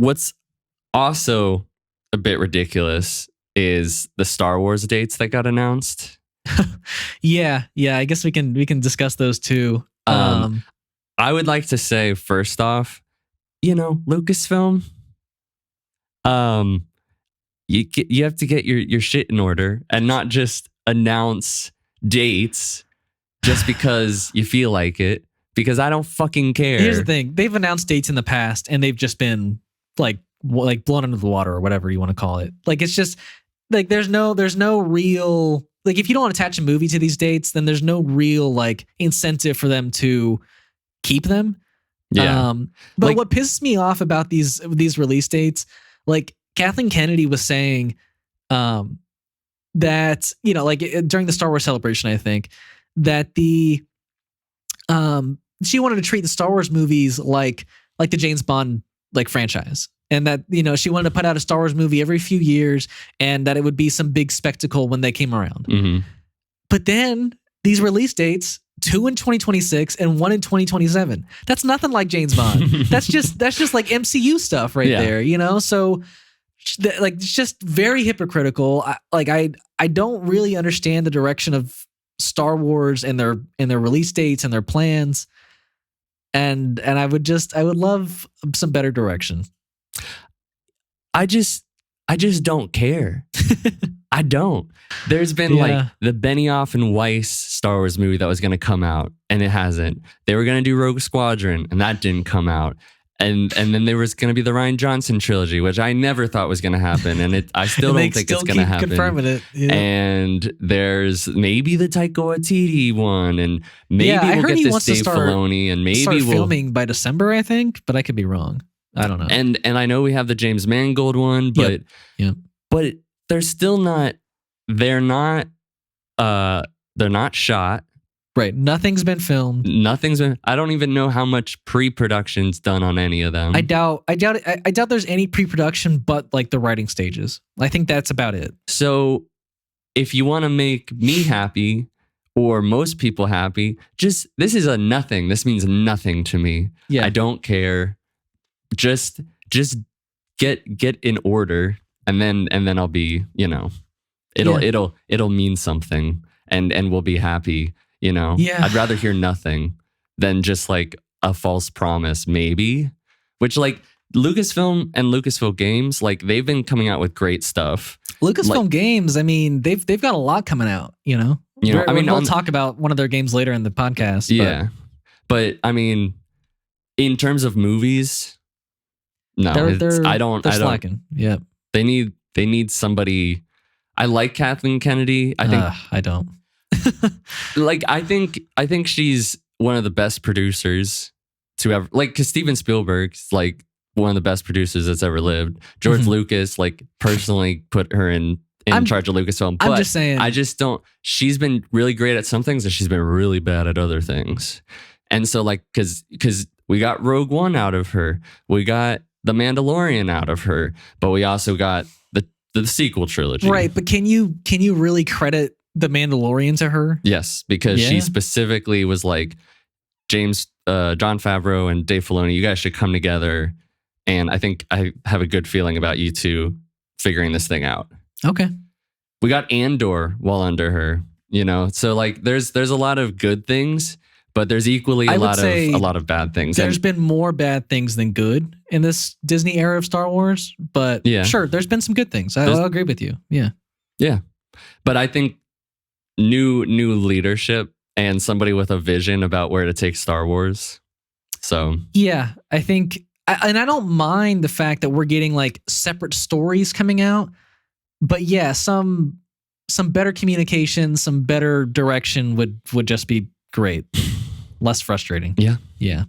what's also a bit ridiculous is the Star Wars dates that got announced. Yeah. I guess we can discuss those too. I would like to say, first off, Lucasfilm, you have to get your shit in order and not just announce dates just because you feel like it, because I don't fucking care. Here's the thing. They've announced dates in the past and they've just been like blown into the water or whatever you want to call it. Like, it's just like, there's no real, like, if you don't attach a movie to these dates, then there's no real like incentive for them to keep them. Yeah. But like, what pisses me off about these release dates, like Kathleen Kennedy was saying, that, like during the Star Wars celebration, I think that she wanted to treat the Star Wars movies like the James Bond like franchise. And that, she wanted to put out a Star Wars movie every few years and that it would be some big spectacle when they came around. Mm-hmm. But then these release dates, 2 in 2026 and 1 in 2027. That's nothing like James Bond. That's just like MCU stuff right there, So like, it's just very hypocritical. I don't really understand the direction of Star Wars and their release dates and their plans. And I would love some better direction. I just don't care. I don't. There's been like the Benioff and Weiss Star Wars movie that was going to come out and it hasn't. They were going to do Rogue Squadron and that didn't come out. And then there was going to be the Rian Johnson trilogy, which I never thought was going to happen. And I still don't think it's going to happen. Confirming it. Yeah. And there's maybe the Taika Waititi one, and maybe we'll get this Dave Filoni, and maybe we'll filming by December, I think, but I could be wrong. I don't know. And I know we have the James Mangold one, but but they're still not. They're not shot. Right. Nothing's been filmed. I don't even know how much pre-production's done on any of them. I doubt there's any pre-production but like the writing stages. I think that's about it. So if you want to make me happy or most people happy, this is a nothing. This means nothing to me. Yeah. I don't care. Just get in order and then I'll be, it'll mean something and we'll be happy. I'd rather hear nothing than just like a false promise, maybe. Which like Lucasfilm and Lucasfilm Games, like they've been coming out with great stuff. Lucasfilm Games, I mean, they've got a lot coming out. We'll talk about one of their games later in the podcast. Yeah, but I mean, in terms of movies, no, they're slacking. Yeah, they need somebody. I like Kathleen Kennedy. I don't. Like I think she's one of the best producers to ever, like, because Steven Spielberg's like one of the best producers that's ever lived. George Lucas like personally put her in charge of Lucasfilm. But I'm just saying, I just don't. She's been really great at some things and she's been really bad at other things. And so like because we got Rogue One out of her, we got The Mandalorian out of her, but we also got the sequel trilogy. Right, but can you really credit The Mandalorian to her? Yes, because she specifically was like, John Favreau and Dave Filoni, you guys should come together. And I think I have a good feeling about you two figuring this thing out. Okay. We got Andor well under her, so like there's a lot of good things, but there's equally a lot of bad things. There's been more bad things than good in this Disney era of Star Wars, but sure, there's been some good things. I'll agree with you. Yeah. Yeah. But I think new leadership and somebody with a vision about where to take Star Wars. So yeah, I think, and I don't mind the fact that we're getting like separate stories coming out, but yeah, some better communication, some better direction would just be great. Less frustrating. Yeah. Yeah.